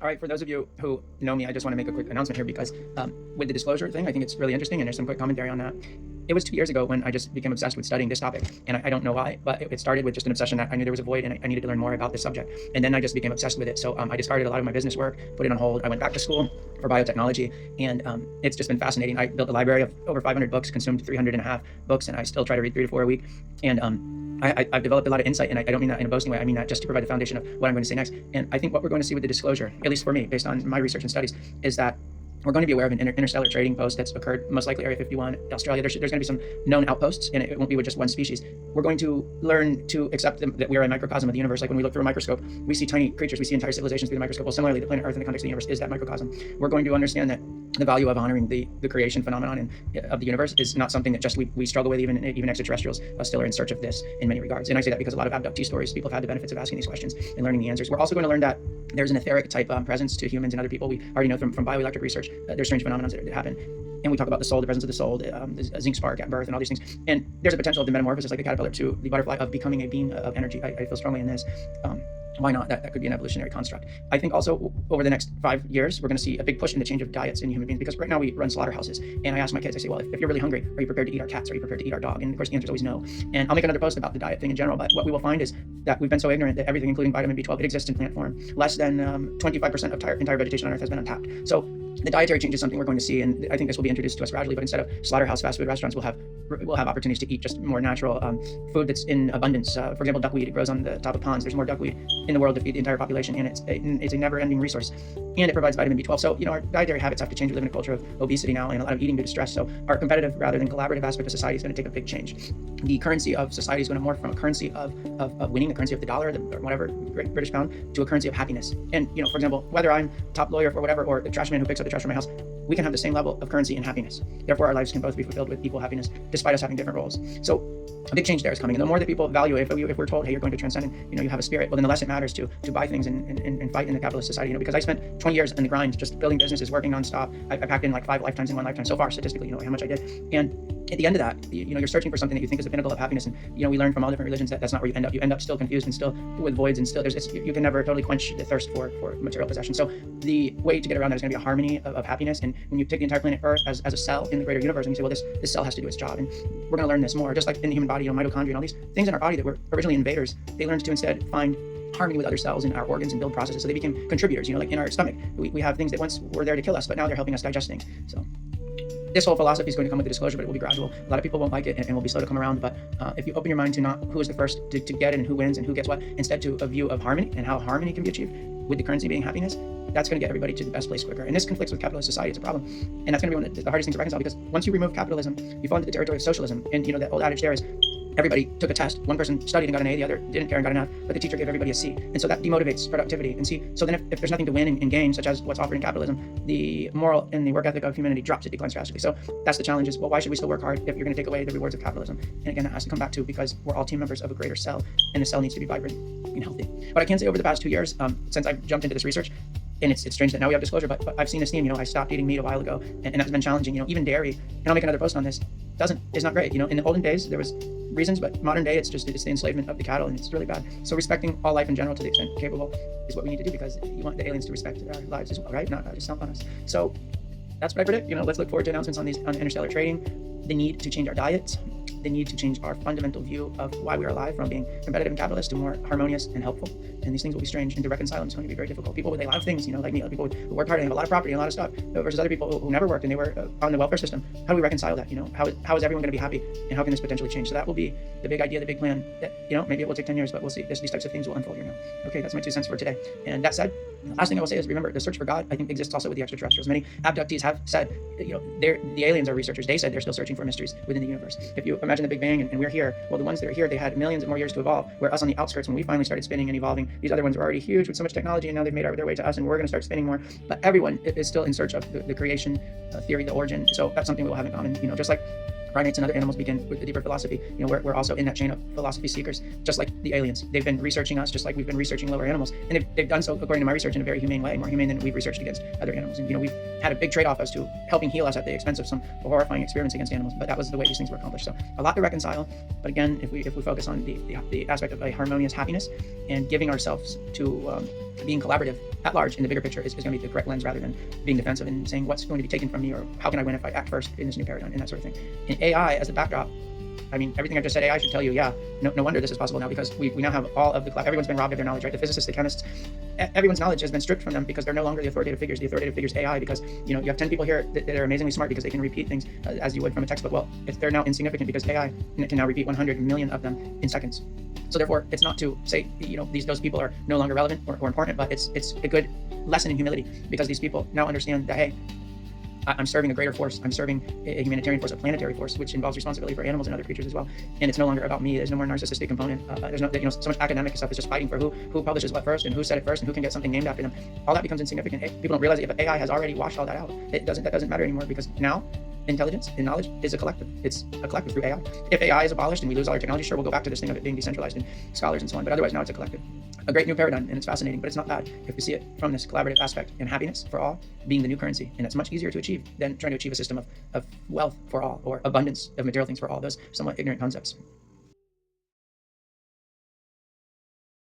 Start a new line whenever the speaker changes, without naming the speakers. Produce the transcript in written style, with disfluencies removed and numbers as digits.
All right, for those of you who know me, I just want to make a quick announcement here because with the disclosure thing, I think it's really interesting, and there's some quick commentary on that. It was 2 years ago when I just became obsessed with studying this topic, and I don't know why, but it started with just an obsession that I knew there was a void and I needed to learn more about this subject. And then I just became obsessed with it. So I discarded a lot of my business work, put it on hold. I went back to school for biotechnology, and it's just been fascinating. I built a library of over 500 books, consumed 300 and a half books, and I still try to read 3 to 4 a week. And I've developed a lot of insight, and I don't mean that in a boasting way. I mean that just to provide the foundation of what I'm going to say next. And I think what we're going to see with the disclosure, at least for me, based on my research and studies, is that we're going to be aware of an interstellar trading post that's occurred, most likely Area 51, Australia. There's going to be some known outposts, and it won't be with just one species. We're going to learn to accept that we are a microcosm of the universe. Like when we look through a microscope, we see tiny creatures, we see entire civilizations through the microscope. Well, similarly, the planet Earth in the context of the universe is that microcosm. We're going to understand that the value of honoring the creation phenomenon of the universe is not something that just we struggle with. Even extraterrestrials still are in search of this in many regards. And I say that because a lot of abductee stories, people have had the benefits of asking these questions and learning the answers. We're also going to learn that there's an etheric type presence to humans and other people. We already know from bioelectric research there's strange phenomena that happen. And we talk about the soul, the presence of the soul, the zinc spark at birth, and all these things. And there's a potential of the metamorphosis, like the caterpillar to the butterfly, of becoming a being of energy. I feel strongly in this. Why not? That could be an evolutionary construct. I think also over the next 5 years, we're going to see a big push in the change of diets in human beings, because right now we run slaughterhouses. And I ask my kids, I say, well, if you're really hungry, are you prepared to eat our cats? Are you prepared to eat our dog? And of course, the answer is always no. And I'll make another post about the diet thing in general. But what we will find is that we've been so ignorant that everything, including vitamin B12, it exists in plant form. Less than 25% of entire vegetation on Earth has been untapped. So the dietary change is something we're going to see, and I think this will be introduced to us gradually. But instead of slaughterhouse fast food restaurants, we'll have opportunities to eat just more natural food that's in abundance. For example, duckweed. It grows on the top of ponds. There's more duckweed in the world to feed the entire population, and it's a never-ending resource, and it provides vitamin B12. So our dietary habits have to change. We live in a culture of obesity now and a lot of eating due to stress. So our competitive rather than collaborative aspect of society is going to take a big change. The currency of society is going to morph from a currency of winning, the currency of the dollar, or whatever, Great British pound, to a currency of happiness. And for example, whether I'm top lawyer or whatever, or the trash man who picks up the trash from my house, we can have the same level of currency and happiness. Therefore, our lives can both be fulfilled with equal happiness, despite us having different roles. So a big change there is coming. And the more that people value it, if we're told, hey, you're going to transcend and you have a spirit, well, then the less it matters to buy things and fight in the capitalist society. Because I spent 20 years in the grind, just building businesses, working nonstop. I packed in like 5 lifetimes in one lifetime so far, statistically, how much I did. And at the end of that, you're searching for something that you think is the pinnacle of happiness. And we learn from all different religions that that's not where you end up. You end up still confused and still with voids, and still you can never totally quench the thirst for material possession. So the way to get around that is going to be a harmony of happiness. And when you take the entire planet Earth as a cell in the greater universe, and you say, well, this cell has to do its job, and we're going to learn this more. Just like in the human body, mitochondria and all these things in our body that were originally invaders, they learned to instead find harmony with other cells in our organs and build processes. So they became contributors. Like in our stomach, we have things that once were there to kill us, but now they're helping us digest things. So this whole philosophy is going to come with the disclosure, but it will be gradual. A lot of people won't like it and will be slow to come around. But if you open your mind to not who is the first to get it and who wins and who gets what, instead to a view of harmony and how harmony can be achieved with the currency being happiness, that's going to get everybody to the best place quicker. And this conflicts with capitalist society. It's a problem. And that's going to be one of the hardest things to reconcile, because once you remove capitalism, you fall into the territory of socialism. And the old adage there is, everybody took a test. One person studied and got an A, the other didn't care and got an F, but the teacher gave everybody a C. And so that demotivates productivity. And so then if there's nothing to win and gain, such as what's offered in capitalism, the moral and the work ethic of humanity drops, it declines drastically. So that's the challenge is, well, why should we still work hard if you're going to take away the rewards of capitalism? And again, that has to come back to, because we're all team members of a greater cell, and the cell needs to be vibrant and healthy. But I can say over the past 2 years, since I've jumped into this research, and it's strange that now we have disclosure, but I've seen this theme. I stopped eating meat a while ago, and that's been challenging. Even dairy, and I'll make another post on this, is not great. In the olden days there was reasons, but modern day it's the enslavement of the cattle, and it's really bad. So respecting all life in general to the extent capable is what we need to do, because you want the aliens to respect our lives as well, right? Not just stomp on us. So that's what I predict. Let's look forward to announcements on interstellar trading, the need to change our diets, the need to change our fundamental view of why we are alive, from being competitive and capitalist to more harmonious and helpful. And these things will be strange, and to reconcile them is going to be very difficult. People with a lot of things, like me, people who work hard and have a lot of property and a lot of stuff, versus other people who never worked and they were on the welfare system. How do we reconcile that? How is everyone going to be happy, and how can this potentially change? So that will be the big idea, the big plan. That maybe it will take 10 years, but we'll see. These types of things will unfold here now. Okay, that's my 2 cents for today. And that said, the last thing I will say is, remember, the search for God, I think, exists also with the extraterrestrials. Many abductees have said, the aliens are researchers. They said they're still searching for mysteries within the universe. If you imagine the Big Bang and we're here, well, the ones that are here, they had millions of more years to evolve, where us on the outskirts, when we finally started spinning and evolving, these other ones were already huge with so much technology, and now they've made their way to us, and we're going to start spinning more. But everyone is still in search of the creation theory, the origin. So that's something we'll have in common. Just like primates and other animals begin with the deeper philosophy. We're also in that chain of philosophy seekers, just like the aliens. They've been researching us, just like we've been researching lower animals, and they've done so, according to my research, in a very humane way, more humane than we've researched against other animals. And we've had a big trade-off as to helping heal us at the expense of some horrifying experiments against animals. But that was the way these things were accomplished. So a lot to reconcile. But again, if we focus on the aspect of a harmonious happiness and giving ourselves to being collaborative at large in the bigger picture is going to be the correct lens, rather than being defensive and saying what's going to be taken from me or how can I win if I act first in this new paradigm and that sort of thing. In AI as the backdrop, I mean, everything I've just said, AI should tell you, yeah, no wonder this is possible now, because we now have all of the everyone's been robbed of their knowledge, right? The physicists, the chemists, everyone's knowledge has been stripped from them because they're no longer the authoritative figures. The authoritative figure is AI, because you have 10 people here that are amazingly smart because they can repeat things as you would from a textbook. Well, they're now insignificant because AI can now repeat 100 million of them in seconds. So therefore, it's not to say those people are no longer relevant or important, but it's a good lesson in humility, because these people now understand that, hey, I'm serving a greater force. I'm serving a humanitarian force, a planetary force, which involves responsibility for animals and other creatures as well. And it's no longer about me. There's no more narcissistic component. There's no, so much academic stuff is just fighting for who publishes what first and who said it first and who can get something named after them. All that becomes insignificant. People don't realize that AI has already washed all that out. That doesn't matter anymore, because now intelligence and knowledge is a collective. It's a collective through AI. If AI is abolished and we lose all our technology, sure, we'll go back to this thing of it being decentralized and scholars and so on. But otherwise, now it's a collective. A great new paradigm, and it's fascinating, but it's not bad if we see it from this collaborative aspect, and happiness for all being the new currency. And it's much easier to achieve than trying to achieve a system of wealth for all or abundance of material things for all, those somewhat ignorant concepts.